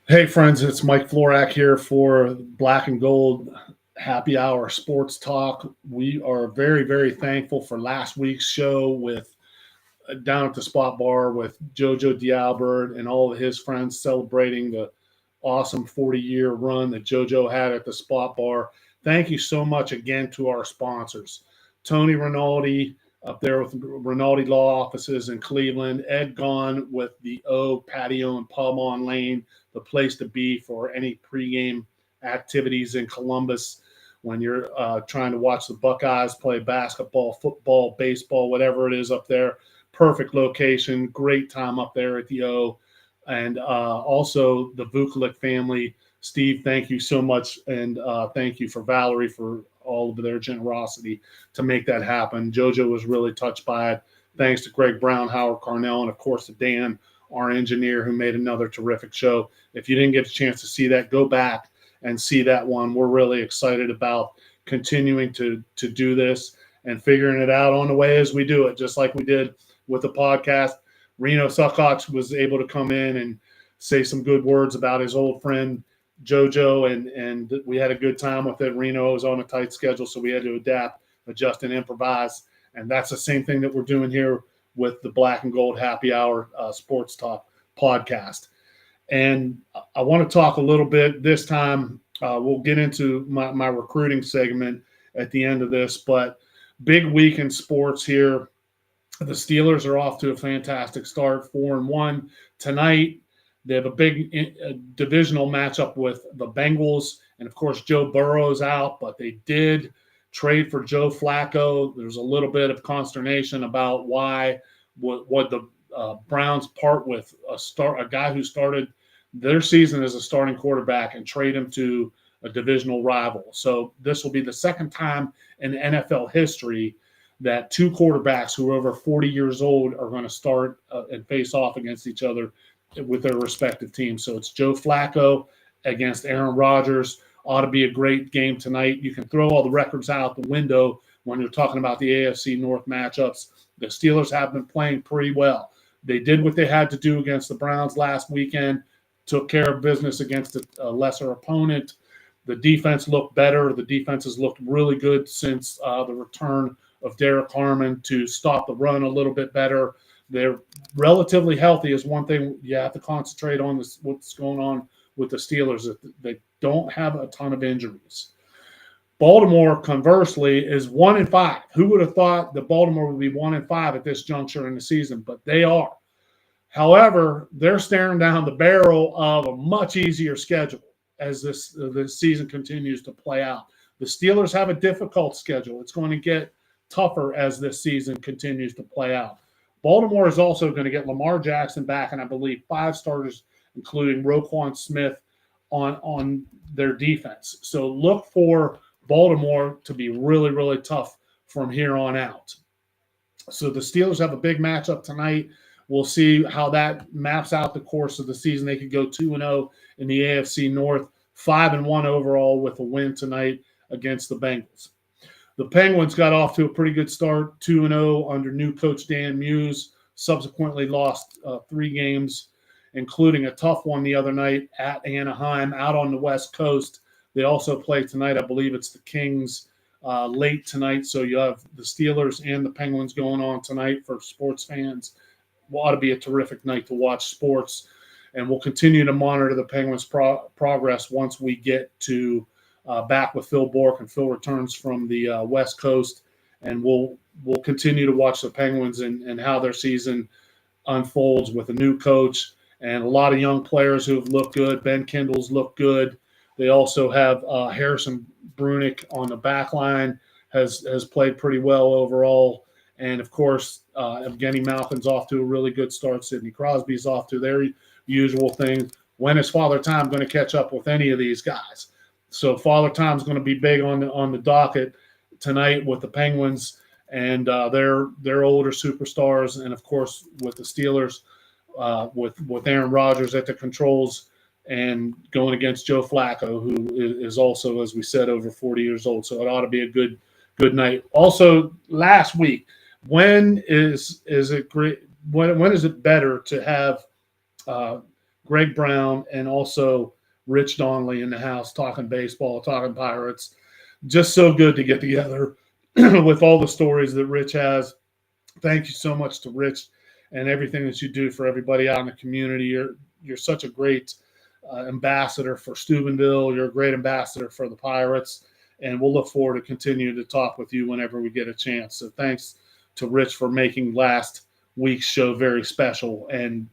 Hey, friends, it's Mike Florak here for Black and Gold Happy Hour Sports Talk. We are very, very thankful for last week's show with down at the Spot Bar with JoJo D'Albert and all of his friends celebrating the awesome 40-year run that JoJo had at the Spot Bar. Thank you so much again to our sponsors, Tony Rinaldi up there with Rinaldi Law Offices in Cleveland, Ed Gahn with the O Patio and Pub on Lane, the place to be for any pregame activities in Columbus when you're trying to watch the Buckeyes play basketball, football, baseball, whatever it is up there. Perfect location, great time up there at the O. And also the Vukovic family. Steve, thank you so much. And thank you for Valerie for all of their generosity to make that happen. JoJo was really touched by it. Thanks to Greg Brown, Howard Carnell, and of course to Dan, our engineer, who made another terrific show. If you didn't get a chance to see that, go back and see that one. We're really excited about continuing to do this and figuring it out on the way as we do it, just like we did with the podcast. Reno Suckox was able to come in and say some good words about his old friend JoJo, and we had a good time with it. Reno was on a tight schedule, so we had to adapt, adjust, and improvise. And that's the same thing that we're doing here with the Black and Gold Happy Hour Sports Talk podcast. And I want to talk a little bit this time. We'll get into my recruiting segment at the end of this, but big week in sports here. The Steelers are off to a fantastic start, 4-1 tonight. They have a big divisional matchup with the Bengals, and of course Joe Burrow's out, but they did trade for Joe Flacco. There's a little bit of consternation about why would the Browns part with a guy who started their season as a starting quarterback and trade him to a divisional rival. So this will be the second time in NFL history that two quarterbacks who are over 40 years old are going to start and face off against each other with their respective teams. So it's Joe Flacco against Aaron Rodgers. Ought to be a great game tonight. You can throw all the records out the window when you're talking about the AFC North matchups. The Steelers have been playing pretty well. They did what they had to do against the Browns last weekend, took care of business against a lesser opponent. The defense looked better. The defense has looked really good since the return of Derek Harmon to stop the run a little bit better. They're relatively healthy is one thing you have to concentrate on. What's going on with the Steelers. They don't have a ton of injuries. Baltimore, conversely, is 1-5. Who would have thought that Baltimore would be 1-5 at this juncture in the season? But they are. However, they're staring down the barrel of a much easier schedule as this season continues to play out. The Steelers have a difficult schedule. It's going to get tougher as this season continues to play out. Baltimore is also going to get Lamar Jackson back, and I believe 5 starters, including Roquan Smith, on their defense. So look for Baltimore to be really, really tough from here on out. So the Steelers have a big matchup tonight. We'll see how that maps out the course of the season. They could go 2-0 in the AFC North, 5-1 overall with a win tonight against the Bengals. The Penguins got off to a pretty good start, 2-0 under new coach Dan Muse, subsequently lost 3 games, including a tough one the other night at Anaheim out on the West Coast. They also play tonight. I believe it's the Kings late tonight. So you have the Steelers and the Penguins going on tonight for sports fans. Ought to be a terrific night to watch sports. And we'll continue to monitor the Penguins' progress once we get to back with Phil Bourque, and Phil returns from the West Coast, and we'll continue to watch the Penguins and how their season unfolds with a new coach and a lot of young players who have looked good. Ben Kendall's looked good. They also have Harrison Brunick on the back line, has played pretty well overall, and of course Evgeny Malkin's off to a really good start. Sidney Crosby's off to their usual thing. When is Father Time going to catch up with any of these guys? So Father Time's going to be big on the docket tonight with the Penguins and their older superstars, and of course with the Steelers with Aaron Rodgers at the controls and going against Joe Flacco, who is also, as we said, over 40 years old. So it ought to be a good night. Also, last week, when is it great? When is it better to have Greg Brown, and also Rich Donnelly in the house talking baseball, talking Pirates. Just so good to get together with all the stories that Rich has. Thank you so much to Rich and everything that you do for everybody out in the community. You're such a great ambassador for Steubenville. You're a great ambassador for the Pirates, and we'll look forward to continuing to talk with you whenever we get a chance. So thanks to Rich for making last week's show very special, and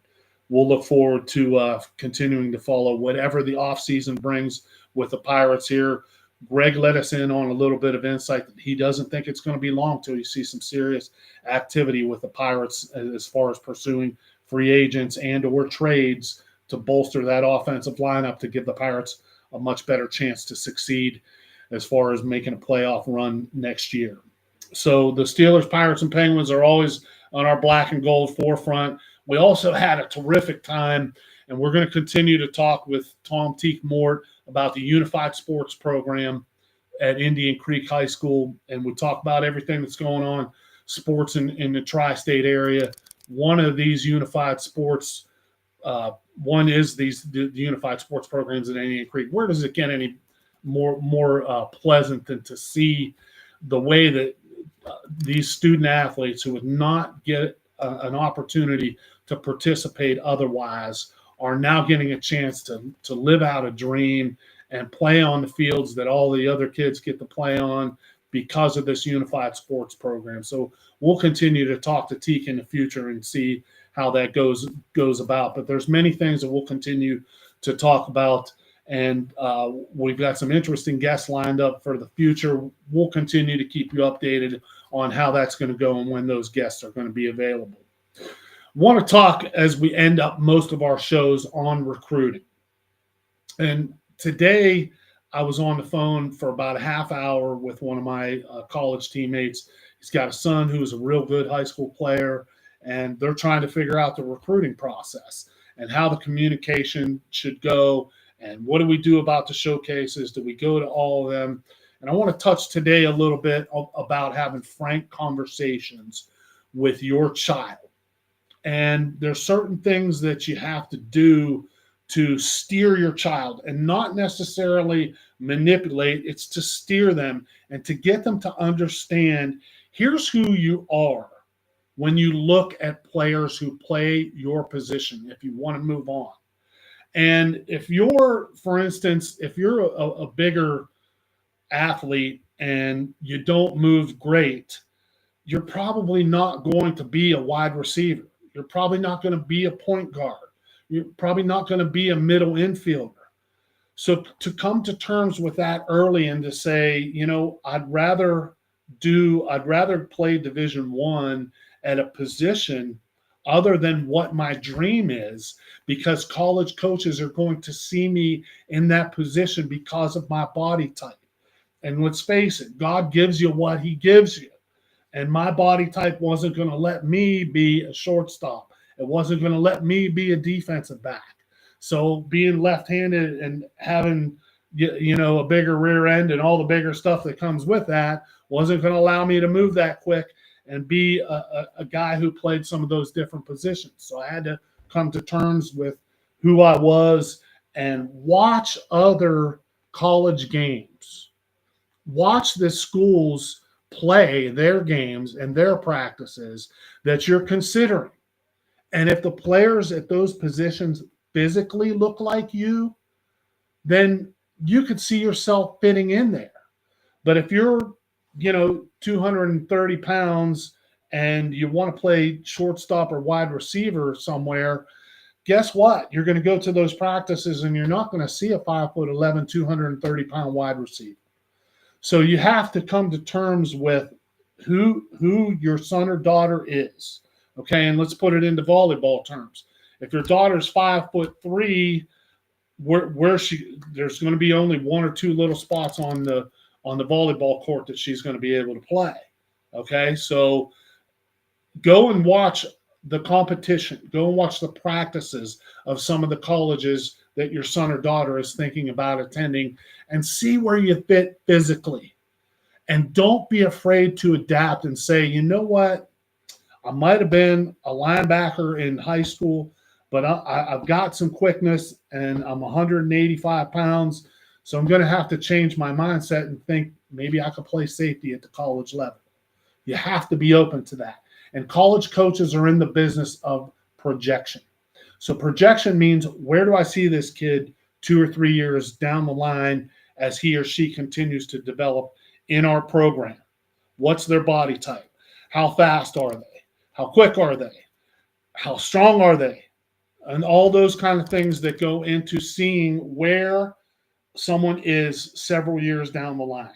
we'll look forward to continuing to follow whatever the offseason brings with the Pirates here. Greg let us in on a little bit of insight that he doesn't think it's going to be long till you see some serious activity with the Pirates as far as pursuing free agents and or trades to bolster that offensive lineup to give the Pirates a much better chance to succeed as far as making a playoff run next year. So the Steelers, Pirates, and Penguins are always on our black and gold forefront. We also had a terrific time, and we're going to continue to talk with Tom Teak-Mort about the Unified Sports Program at Indian Creek High School, and we talk about everything that's going on, sports in the tri-state area. One of these Unified Sports, one is the Unified Sports Programs at Indian Creek. Where does it get any more pleasant than to see the way that these student athletes who would not get an opportunity to participate otherwise are now getting a chance to live out a dream and play on the fields that all the other kids get to play on because of this Unified Sports Program. So we'll continue to talk to Teak in the future and see how that goes about. But there's many things that we'll continue to talk about, and we've got some interesting guests lined up for the future. We'll continue to keep you updated on how that's going to go and when those guests are going to be available. Want to talk as we end up most of our shows on recruiting. And today I was on the phone for about a half hour with one of my college teammates. He's got a son who's a real good high school player, and they're trying to figure out the recruiting process and how the communication should go and what do we do about the showcases? Do we go to all of them? And I want to touch today a little bit about having frank conversations with your child. And there's certain things that you have to do to steer your child and not necessarily manipulate. It's to steer them and to get them to understand here's who you are when you look at players who play your position if you want to move on. And if you're, for instance, if you're a bigger athlete and you don't move great, you're probably not going to be a wide receiver. You're probably not going to be a point guard. You're probably not going to be a middle infielder. So to come to terms with that early and to say, you know, I'd rather play Division I at a position other than what my dream is, because college coaches are going to see me in that position because of my body type. And let's face it, God gives you what he gives you. And my body type wasn't going to let me be a shortstop. It wasn't going to let me be a defensive back. So being left-handed and having, you know, a bigger rear end and all the bigger stuff that comes with that wasn't going to allow me to move that quick and be a guy who played some of those different positions. So I had to come to terms with who I was and watch other college games. Watch the schools play their games and their practices that you're considering. And if the players at those positions physically look like you, then you could see yourself fitting in there. But if you're, 230 pounds and you want to play shortstop or wide receiver somewhere, guess what? You're going to go to those practices and you're not going to see a 5'11", 230-pound wide receiver. So you have to come to terms with who your son or daughter is. Okay, and let's put it into volleyball terms. If your daughter's 5'3", there's going to be only one or two little spots on the volleyball court that she's going to be able to play. Okay, so go and watch the competition. Go and watch the practices of some of the colleges that your son or daughter is thinking about attending and see where you fit physically. And don't be afraid to adapt and say, you know what? I might have been a linebacker in high school, but I've got some quickness and I'm 185 pounds. So I'm going to have to change my mindset and think maybe I could play safety at the college level. You have to be open to that. And college coaches are in the business of projection. So projection means, where do I see this kid 2 or 3 years down the line as he or she continues to develop in our program? What's their body type? How fast are they? How quick are they? How strong are they? And all those kind of things that go into seeing where someone is several years down the line.